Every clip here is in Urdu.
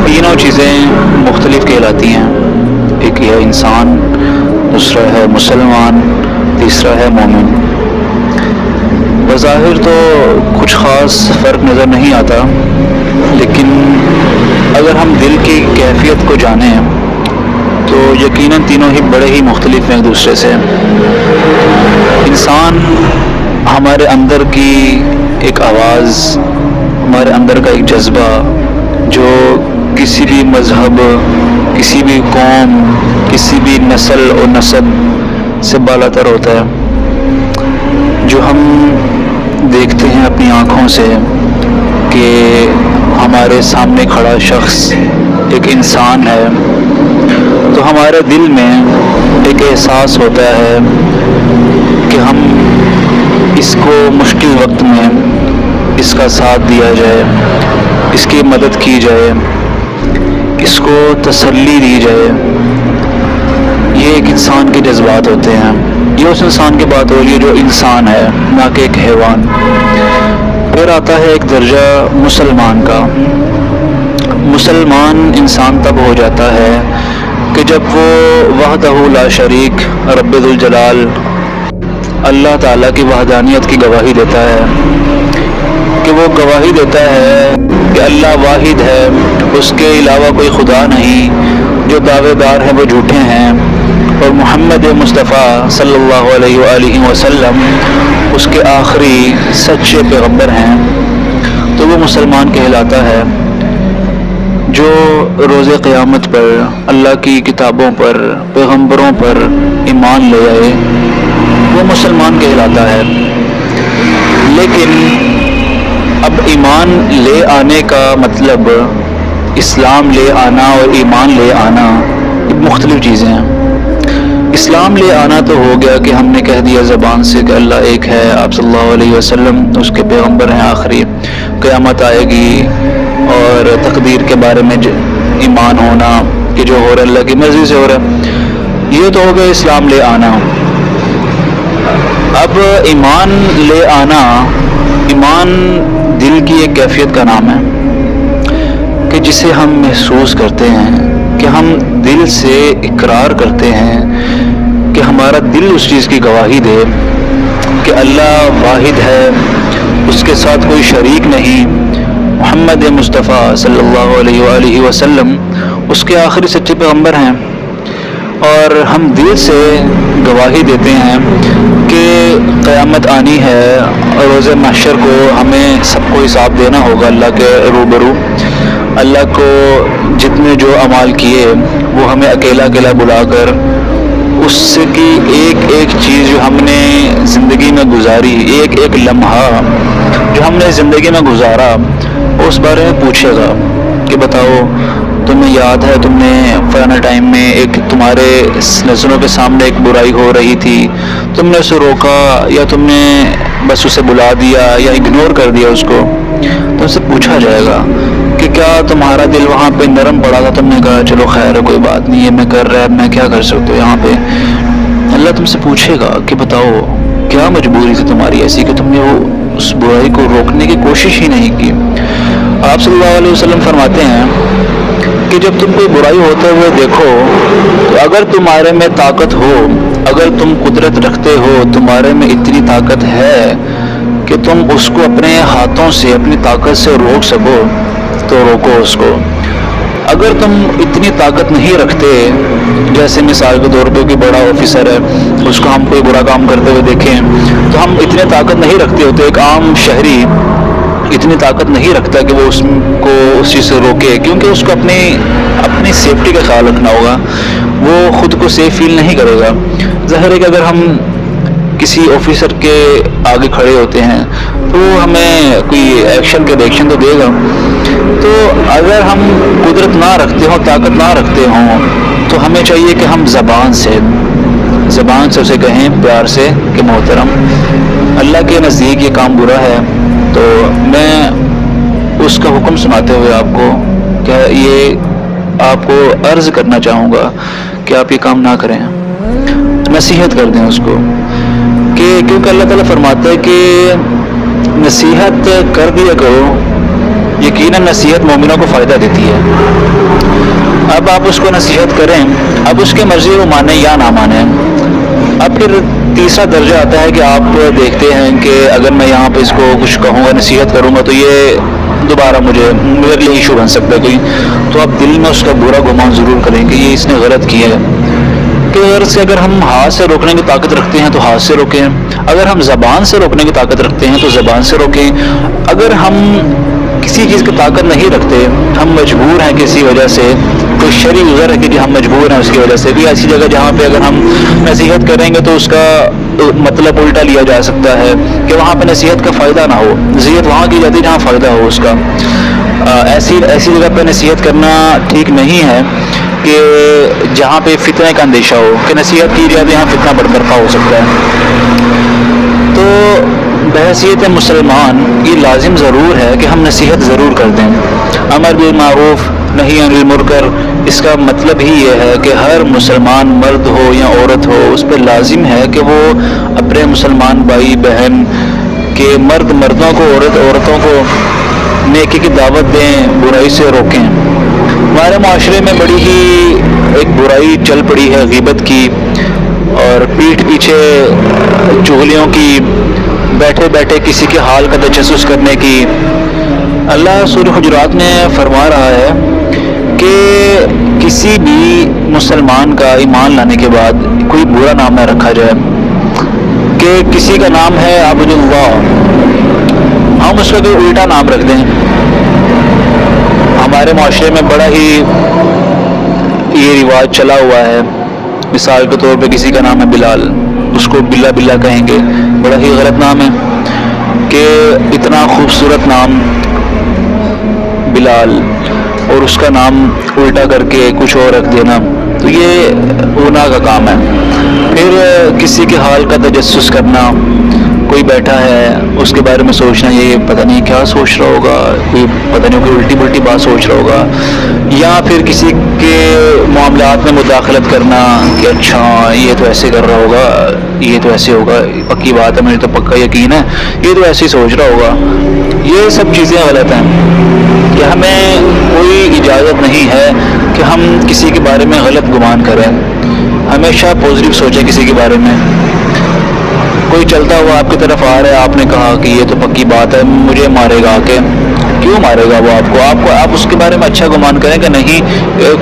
تینوں چیزیں مختلف کہلاتی ہیں. ایک ہے انسان، دوسرا ہے مسلمان، تیسرا ہے مومن. بظاہر تو کچھ خاص فرق نظر نہیں آتا، لیکن اگر ہم دل کی کیفیت کو جانیں تو یقیناً تینوں ہی بڑے ہی مختلف ہیں ایک دوسرے سے. انسان ہمارے اندر کی ایک آواز، ہمارے اندر کا ایک جذبہ جو کسی بھی مذہب، کسی بھی قوم، کسی بھی نسل اور نسب سے بالا تر ہوتا ہے. جو ہم دیکھتے ہیں اپنی آنکھوں سے کہ ہمارے سامنے کھڑا شخص ایک انسان ہے، تو ہمارے دل میں ایک احساس ہوتا ہے کہ ہم اس کو مشکل وقت میں اس کا ساتھ دیا جائے، اس کی مدد کی جائے، اس کو تسلی دی جائے. یہ ایک انسان کے جذبات ہوتے ہیں. یہ اس انسان کی بات ہو رہی ہے جو انسان ہے، نہ کہ ایک حیوان. پھر آتا ہے ایک درجہ مسلمان کا. مسلمان انسان تب ہو جاتا ہے کہ جب وہ وحدہ لا شریک رب ذوالجلال اللہ تعالیٰ کی وحدانیت کی گواہی دیتا ہے، کہ وہ گواہی دیتا ہے کہ اللہ واحد ہے، اس کے علاوہ کوئی خدا نہیں، جو دعوے دار ہیں وہ جھوٹے ہیں، اور محمد مصطفیٰ صلی اللہ علیہ وآلہ وسلم اس کے آخری سچے پیغمبر ہیں. تو وہ مسلمان کہلاتا ہے جو روز قیامت پر اللہ کی کتابوں پر، پیغمبروں پر ایمان لے آئے. وہ مسلمان کہلاتا ہے. لیکن اب ایمان لے آنے کا مطلب اسلام لے آنا اور ایمان لے آنا مختلف چیزیں ہیں. اسلام لے آنا تو ہو گیا کہ ہم نے کہہ دیا زبان سے کہ اللہ ایک ہے، آپ صلی اللہ علیہ وسلم اس کے پیغمبر ہیں آخری، قیامت آئے گی اور تقدیر کے بارے میں ایمان ہونا کہ جو ہو رہا ہے اللہ کی مرضی سے ہو رہا ہے. یہ تو ہو گیا اسلام لے آنا. اب ایمان لے آنا، ایمان دل کی ایک کیفیت کا نام ہے کہ جسے ہم محسوس کرتے ہیں، کہ ہم دل سے اقرار کرتے ہیں، کہ ہمارا دل اس چیز کی گواہی دے کہ اللہ واحد ہے، اس کے ساتھ کوئی شریک نہیں، محمد مصطفیٰ صلی اللہ علیہ وآلہ وسلم اس کے آخری سچے پیغمبر ہیں. اور ہم دل سے گواہی دیتے ہیں کہ قیامت آنی ہے اور روز محشر کو ہمیں سب کو حساب دینا ہوگا اللہ کے روبرو. اللہ کو جتنے جو اعمال کیے وہ ہمیں اکیلا اکیلا بلا کر اس کی ایک ایک چیز جو ہم نے زندگی میں گزاری، ایک ایک لمحہ جو ہم نے زندگی میں گزارا، اس بارے میں پوچھے گا کہ بتاؤ تمہیں یاد ہے تم نے فلانا ٹائم میں ایک تمہارے نظروں کے سامنے ایک برائی ہو رہی تھی، تم نے اسے روکا یا تم نے بس اسے بلا دیا یا اگنور کر دیا اس کو. تو اسے پوچھا جائے گا کہ کیا تمہارا دل وہاں پہ نرم پڑا تھا، تم نے کہا چلو خیر ہے کوئی بات نہیں ہے، میں کر رہا ہے، میں کیا کر سکتا ہوں یہاں پہ. اللہ تم سے پوچھے گا کہ بتاؤ کیا مجبوری تھی تمہاری ایسی کہ تم نے وہ اس برائی کو روکنے کی کوشش ہی نہیں کی. آپ صلی اللہ علیہ وسلم فرماتے ہیں کہ جب تم کوئی برائی ہوتے ہوئے دیکھو تو اگر تمہارے میں طاقت ہو، اگر تم قدرت رکھتے ہو، تمہارے میں اتنی طاقت ہے کہ تم اس کو اپنے ہاتھوں سے اپنی طاقت سے روک سکو تو روکو اس کو. اگر تم اتنی طاقت نہیں رکھتے، جیسے مثال کے طور پہ کوئی بڑا آفیسر ہے، اس کو ہم کوئی برا کام کرتے ہوئے دیکھیں تو ہم اتنی طاقت نہیں رکھتے ہوتے. ایک عام شہری اتنی طاقت نہیں رکھتا کہ وہ اس کو اس چیز سے روکے، کیونکہ اس کو اپنی سیفٹی کا خیال رکھنا ہوگا. وہ خود کو سیف فیل نہیں کرے گا. ظاہر ہے کہ اگر ہم کسی آفیسر کے آگے کھڑے ہوتے ہیں تو ہمیں کوئی ایکشن کے ریئیکشن تو دے گا. تو اگر ہم قدرت نہ رکھتے ہوں، طاقت نہ رکھتے ہوں، تو ہمیں چاہیے کہ ہم زبان سے اسے کہیں پیار سے کہ محترم اللہ کے نزدیک یہ کام برا ہے، تو میں اس کا حکم سناتے ہوئے آپ کو کہ یہ آپ کو عرض کرنا چاہوں گا کہ آپ یہ کام نہ کریں. نصیحت کر دیں اس کو، کہ کیونکہ اللہ تعالیٰ فرماتا ہے کہ نصیحت کر دیا کرو یقیناً نصیحت مومنوں کو فائدہ دیتی ہے۔ اب آپ اس کو نصیحت کریں، اب اس کی مرضی وہ مانیں یا نہ مانیں۔ اب پھر تیسرا درجہ آتا ہے کہ آپ دیکھتے ہیں کہ اگر میں یہاں پہ اس کو کچھ کہوں گا، نصیحت کروں گا، تو یہ دوبارہ میرے لیے ایشو بن سکتا ہے کوئی، تو آپ دل میں اس کا برا گمان ضرور کریں کہ یہ اس نے غلط کیا ہے۔ کہ اگر ہم ہاتھ سے روکنے کی طاقت رکھتے ہیں تو ہاتھ سے روکیں، اگر ہم زبان سے روکنے کی طاقت رکھتے ہیں تو زبان سے روکیں، اگر ہم کسی چیز کی طاقت نہیں رکھتے، ہم مجبور ہیں کسی وجہ سے، کوئی شرعی عذر ہے کہ ہم مجبور ہیں اس کی وجہ سے بھی، ایسی جگہ جہاں پہ اگر ہم نصیحت کریں گے تو اس کا مطلب الٹا لیا جا سکتا ہے کہ وہاں پہ نصیحت کا فائدہ نہ ہو، نصیحت وہاں کی جاتی ہے جہاں فائدہ ہو اس کا۔ ایسی جگہ پہ نصیحت کرنا ٹھیک نہیں ہے کہ جہاں پہ فتنے کا اندیشہ ہو، کہ نصیحت کی جائے تو یہاں فتنہ برپا ہو سکتا ہے۔ تو بحیثیت مسلمان یہ لازم ضرور ہے کہ ہم نصیحت ضرور کر دیں۔ امر بالمعروف نہی عن المنکر، اس کا مطلب ہی یہ ہے کہ ہر مسلمان مرد ہو یا عورت ہو، اس پہ لازم ہے کہ وہ اپنے مسلمان بھائی بہن کے مردوں کو، عورتوں کو نیکی کی دعوت دیں، برائی سے روکیں۔ ہمارے معاشرے میں بڑی ہی ایک برائی چل پڑی ہے غیبت کی، اور پیٹھ پیچھے چغلیوں کی، بیٹھے بیٹھے کسی کے حال کا تجسس کرنے کی۔ اللہ سورہ حجرات میں فرما رہا ہے کہ کسی بھی مسلمان کا ایمان لانے کے بعد کوئی برا نام نہ رکھا جائے، کہ کسی کا نام ہے عبد اللہ، ہم اس کا کوئی الٹا نام رکھ دیں۔ ہمارے معاشرے میں بڑا ہی یہ رواج چلا ہوا ہے، مثال کے طور پہ کسی کا نام ہے بلال، اس کو بلا بلا کہیں گے، بڑا ہی غلط نام ہے کہ اتنا خوبصورت نام بلال اور اس کا نام الٹا کر کے کچھ اور رکھ دینا، تو یہ گناہ کا کام ہے۔ پھر کسی کے حال کا تجسس کرنا، کوئی بیٹھا ہے اس کے بارے میں سوچنا، یہ پتہ نہیں کیا سوچ رہا ہوگا، کوئی پتہ نہیں کوئی الٹی پلٹی بات سوچ رہا ہوگا، یا پھر کسی کے معاملات میں مداخلت کرنا کہ اچھا یہ تو ایسے کر رہا ہوگا، یہ تو ایسے ہوگا، پکی بات ہے، مجھے تو پکا یقین ہے یہ تو ایسے ہی سوچ رہا ہوگا۔ یہ سب چیزیں غلط ہیں کہ ہمیں کوئی اجازت نہیں ہے کہ ہم کسی کے بارے میں غلط گمان کریں۔ ہمیشہ پازیٹیو سوچیں کسی کے بارے میں۔ کوئی چلتا ہوا آپ کی طرف آ رہا ہے، آپ نے کہا کہ یہ تو پکی بات ہے مجھے مارے گا، کہ کیوں مارے گا وہ آپ اس کے بارے میں اچھا گمان کریں کہ نہیں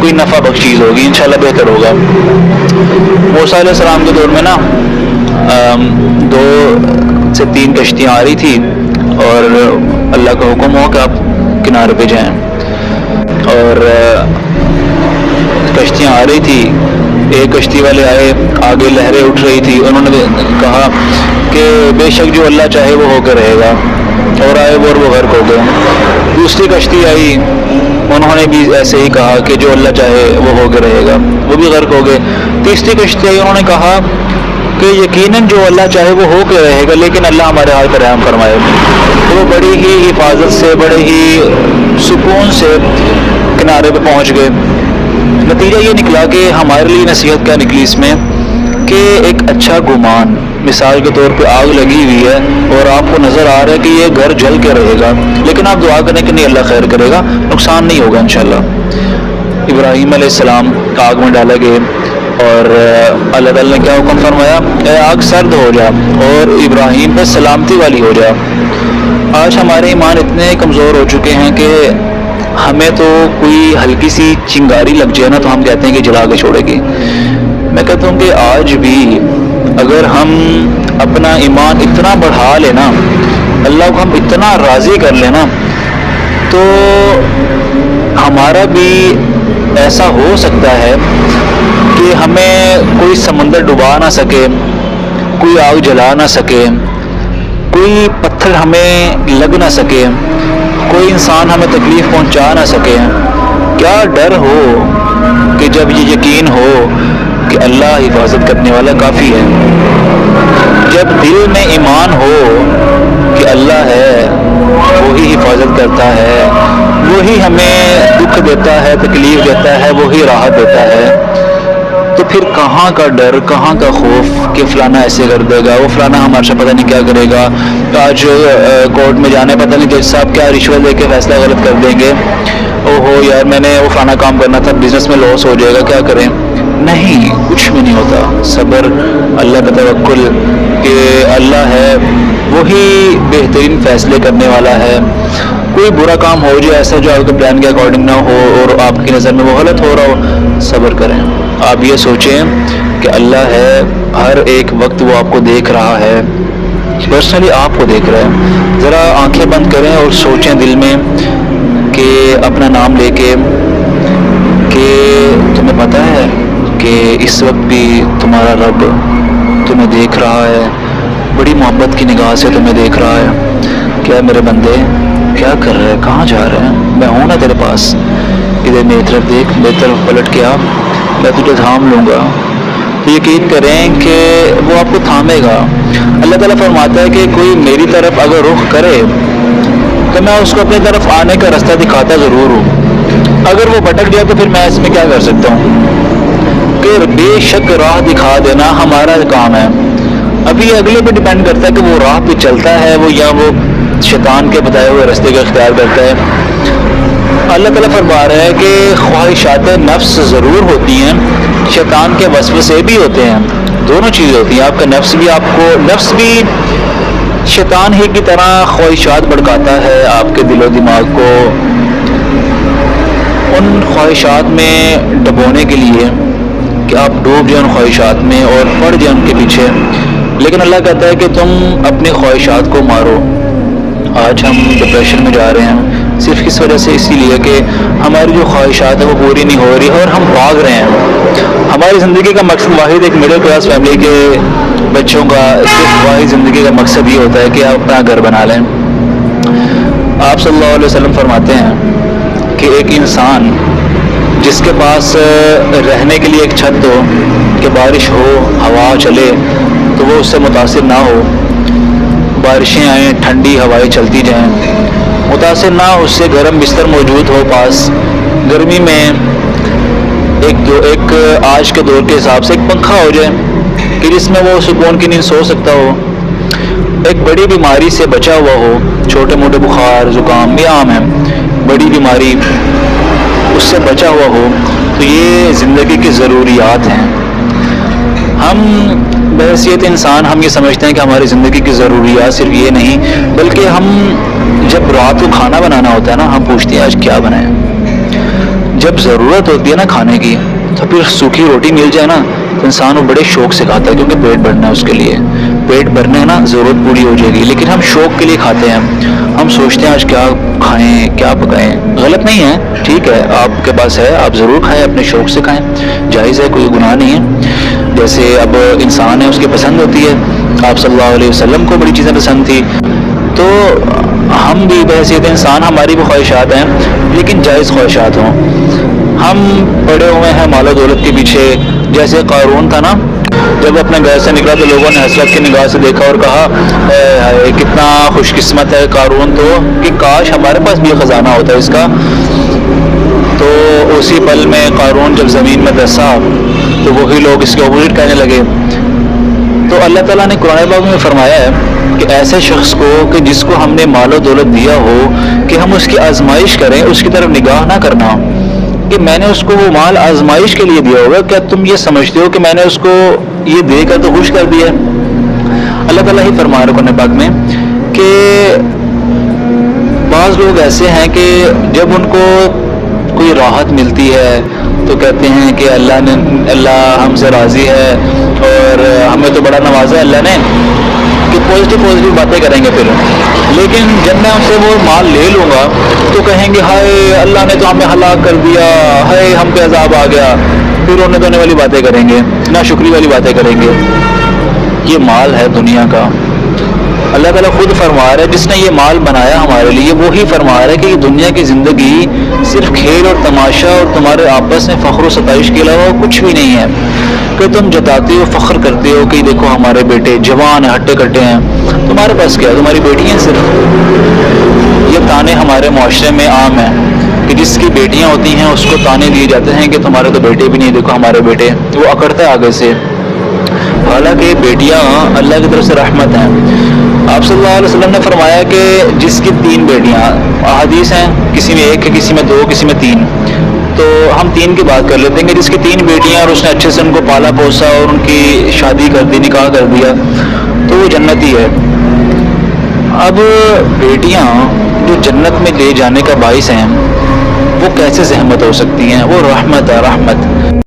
کوئی نفع بخش چیز ہوگی، انشاءاللہ بہتر ہوگا۔ موسیٰ علیہ السلام کے دور میں نا 2 سے 3 کشتیاں آ رہی تھی، اور اللہ کا حکم ہوا کہ آپ کنارے پہ جائیں، اور کشتیاں آ رہی تھی، ایک کشتی والے آئے، آگے لہریں اٹھ رہی تھی، انہوں نے کہا کہ بے شک جو اللہ چاہے وہ ہو کے رہے گا، اور آئے وہ غرق ہو گئے۔ دوسری کشتی آئی، انہوں نے بھی ایسے ہی کہا کہ جو اللہ چاہے وہ ہو کے رہے گا، وہ بھی غرق ہو گئے۔ تیسری کشتی آئی، انہوں نے کہا کہ یقیناً جو اللہ چاہے وہ ہو کے رہے گا، لیکن اللہ ہمارے حال پر رحم فرمائے۔ تو وہ بڑی ہی حفاظت سے، بڑے ہی سکون سے کنارے پہ پہنچ گئے۔ نتیجہ یہ نکلا کہ ہمارے لیے نصیحت کیا نکلی اس میں، کہ ایک اچھا گمان، مثال کے طور پہ آگ لگی ہوئی ہے اور آپ کو نظر آ رہا ہے کہ یہ گھر جل کے رہے گا، لیکن آپ دعا کریں کہ نہیں اللہ خیر کرے گا، نقصان نہیں ہوگا انشاءاللہ۔ ابراہیم علیہ السلام آگ میں ڈالا گئے، اور اللہ تعالیٰ نے کیا حکم فرمایا، اے آگ سرد ہو جا اور ابراہیم پہ سلامتی والی ہو جا۔ آج ہمارے ایمان اتنے کمزور ہو چکے ہیں کہ ہمیں تو کوئی ہلکی سی چنگاری لگ جائے نا تو ہم کہتے ہیں کہ جلا کے چھوڑے گی۔ میں کہتا ہوں کہ آج بھی اگر ہم اپنا ایمان اتنا بڑھا لینا، اللہ کو ہم اتنا راضی کر لینا، تو ہمارا بھی ایسا ہو سکتا ہے کہ ہمیں کوئی سمندر ڈبا نہ سکے، کوئی آگ جلا نہ سکے، کوئی پتھر ہمیں لگ نہ سکے، کوئی انسان ہمیں تکلیف پہنچا نہ سکے۔ کیا ڈر ہو کہ جب یہ یقین ہو کہ اللہ حفاظت کرنے والا کافی ہے، جب دل میں ایمان ہو کہ اللہ ہے، وہی حفاظت کرتا ہے، وہی ہمیں دکھ دیتا ہے، تکلیف دیتا ہے، وہی راحت دیتا ہے، تو پھر کہاں کا ڈر، کہاں کا خوف کہ فلانا ایسے کر دے گا، وہ فلانا ہمارے سے پتہ نہیں کیا کرے گا، آج کورٹ میں جانے پتہ نہیں جج صاحب کیا رشوت دے کے فیصلہ غلط کر دیں گے، او ہو یار میں نے وہ فلانا کام کرنا تھا، بزنس میں لاس ہو جائے گا، کیا کریں؟ نہیں، کچھ بھی نہیں ہوتا. صبر، اللہ کا توکل کہ اللہ ہے وہی بہترین فیصلے کرنے والا ہے. کوئی برا کام ہو جائے ایسا جو آپ کے پلان کے اکارڈنگ نہ ہو اور آپ کی نظر میں وہ غلط ہو رہا ہو، صبر کریں. آپ یہ سوچیں کہ اللہ ہے، ہر ایک وقت وہ آپ کو دیکھ رہا ہے، پرسنلی آپ کو دیکھ رہا ہے. ذرا آنکھیں بند کریں اور سوچیں دل میں کہ اپنا نام لے کے کہ تمہیں پتہ ہے کہ اس وقت بھی تمہارا رب تمہیں دیکھ رہا ہے، بڑی محبت کی نگاہ سے تمہیں دیکھ رہا ہے. کیا میرے بندے کیا کر رہے ہیں، کہاں جا رہے ہیں، میں ہوں نا تیرے پاس، ادھر میری طرف دیکھ، میری طرف پلٹ کے آ، میں تجھے تھام لوں گا. تو یقین کریں کہ وہ آپ کو تھامے گا. اللہ تعالیٰ فرماتا ہے کہ کوئی میری طرف اگر رخ کرے تو میں اس کو اپنی طرف آنے کا راستہ دکھاتا ضرور ہوں. اگر وہ بھٹک جائے تو پھر میں اس میں کیا کر سکتا ہوں؟ کہ بے شک راہ دکھا دینا ہمارا کام ہے. ابھی اگلے پہ ڈیپینڈ کرتا ہے کہ وہ راہ پہ چلتا ہے وہ یا وہ شیطان کے بتائے ہوئے راستے کا اختیار کرتا ہے. اللہ تعالیٰ فرما رہا ہے کہ خواہشات نفس ضرور ہوتی ہیں، شیطان کے وسوسے بھی ہوتے ہیں، دونوں چیزیں ہوتی ہیں. آپ کا نفس بھی نفس بھی شیطان ہی کی طرح خواہشات بھڑکاتا ہے آپ کے دل و دماغ کو ان خواہشات میں ڈبونے کے لیے کہ آپ ڈوب جائیں ان خواہشات میں اور پڑ جائیں ان کے پیچھے. لیکن اللہ کہتا ہے کہ تم اپنی خواہشات کو مارو. آج ہم ڈپریشن میں جا رہے ہیں صرف اس وجہ سے، اسی لیے کہ ہماری جو خواہشات ہیں وہ پوری نہیں ہو رہی اور ہم بھاگ رہے ہیں. ہماری زندگی کا مقصد واحد ایک مڈل کلاس فیملی کے بچوں کا صرف واحد زندگی کا مقصد یہ ہوتا ہے کہ آپ اپنا گھر بنا لیں. آپ صلی اللہ علیہ وسلم فرماتے ہیں کہ ایک انسان جس کے پاس رہنے کے لیے ایک چھت ہو کہ بارش ہو، ہوا چلے تو وہ اس سے متاثر نہ ہو، بارشیں آئیں، ٹھنڈی ہوائیں چلتی جائیں، متاثر نہ ہو، اس سے گرم بستر موجود ہو پاس، گرمی میں ایک آج کے دور کے حساب سے ایک پنکھا ہو جائے کہ جس میں وہ سکون کی نیند سو سکتا ہو، ایک بڑی بیماری سے بچا ہوا ہو، چھوٹے موٹے بخار زکام بھی عام ہیں، بڑی بیماری اس سے بچا ہوا ہو. تو یہ زندگی کی ضروریات ہیں. ہم بحیثیت انسان ہم یہ سمجھتے ہیں کہ ہماری زندگی کی ضروریات صرف یہ نہیں، بلکہ ہم جب رات کو کھانا بنانا ہوتا ہے نا، ہم پوچھتے ہیں آج کیا بنائیں. جب ضرورت ہوتی ہے نا کھانے کی تو پھر سوکھی روٹی مل جائے نا تو انسان وہ بڑے شوق سے کھاتا ہے کیونکہ پیٹ بھرنا ہے اس کے لیے، پیٹ بھرنے ہے نا ضرورت پوری ہو جائے گی. لیکن ہم شوق کے لیے کھاتے ہیں، ہم سوچتے ہیں آج کیا کھائیں کیا پکائیں. غلط نہیں ہے، ٹھیک ہے، آپ کے پاس ہے آپ ضرور کھائیں، اپنے شوق سے کھائیں، جائز ہے، کوئی گناہ نہیں ہے. جیسے اب انسان ہے اس کی پسند ہوتی ہے، آپ صلی اللہ علیہ وسلم کو بڑی چیزیں پسند تھی، تو ہم بھی بحیثیت انسان ہماری بھی خواہشات ہیں لیکن جائز خواہشات ہوں. ہم پڑے ہوئے ہیں مال و دولت کے پیچھے. جیسے قارون تھا نا، جب اپنے گھر سے نکلا تو لوگوں نے حسرت کی نگاہ سے دیکھا اور کہا کتنا خوش قسمت ہے قارون تو کہ کاش ہمارے پاس بھی خزانہ ہوتا ہے اس کا. تو اسی پل میں قارون جب زمین میں دسا تو وہی لوگ اس کے اپوزٹ کہنے لگے. تو اللہ تعالیٰ نے قرآن پاک میں فرمایا ہے کہ ایسے شخص کو کہ جس کو ہم نے مال و دولت دیا ہو کہ ہم اس کی آزمائش کریں، اس کی طرف نگاہ نہ کرنا کہ میں نے اس کو وہ مال آزمائش کے لیے دیا ہوگا، کیا تم یہ سمجھتے ہو کہ میں نے اس کو یہ دے کر تو خوش کر دیا. اللہ تعالیٰ ہی فرما رہا قرآن پاک میں کہ بعض لوگ ایسے ہیں کہ جب ان کو کوئی راحت ملتی ہے تو کہتے ہیں کہ اللہ ہم سے راضی ہے اور ہمیں تو بڑا نوازا ہے اللہ نے، کہ پازیٹیو باتیں کریں گے. پھر لیکن جب میں ان سے وہ مال لے لوں گا تو کہیں گے ہائے اللہ نے تو ہمیں ہلاک کر دیا، ہائے ہم پہ عذاب آ گیا، پھر رونے دھونے والی باتیں کریں گے، ناشکری والی باتیں کریں گے. یہ مال ہے دنیا کا. اللہ تعالیٰ خود فرما رہا ہے، جس نے یہ مال بنایا ہمارے لیے وہی فرما رہا ہے کہ یہ دنیا کی زندگی صرف کھیل اور تماشا اور تمہارے آپس میں فخر و ستائش کے علاوہ کچھ بھی نہیں ہے. کہ تم جتاتے ہو، فخر کرتے ہو کہ دیکھو ہمارے بیٹے جوان ہیں، ہٹے کٹے ہیں، تمہارے پاس کیا ہے؟ تمہاری بیٹی ہیں صرف. یہ تانے ہمارے معاشرے میں عام ہیں. کہ جس کی بیٹیاں ہوتی ہیں اس کو تانے دیے جاتے ہیں کہ تمہارے تو بیٹے بھی نہیں، دیکھو ہمارے بیٹے، وہ اکڑتا ہے آگے سے، حالانکہ بیٹیاں اللہ کی طرف سے رحمت ہیں۔ آپ صلی اللہ علیہ وسلم نے فرمایا کہ جس کی 3 بیٹیاں، احادیث ہیں کسی میں 1 ہے، کسی میں 2، کسی میں 3، تو ہم 3 کی بات کر لیتے ہیں کہ جس کی 3 بیٹیاں اور اس نے اچھے سے ان کو پالا پوسا اور ان کی شادی کر دی، نکاح کر دیا، تو وہ جنتی ہے۔ اب بیٹیاں جو جنت میں لے جانے کا باعث ہیں، وہ کیسے زحمت ہو سکتی ہیں؟ وہ رحمت ہے، رحمت۔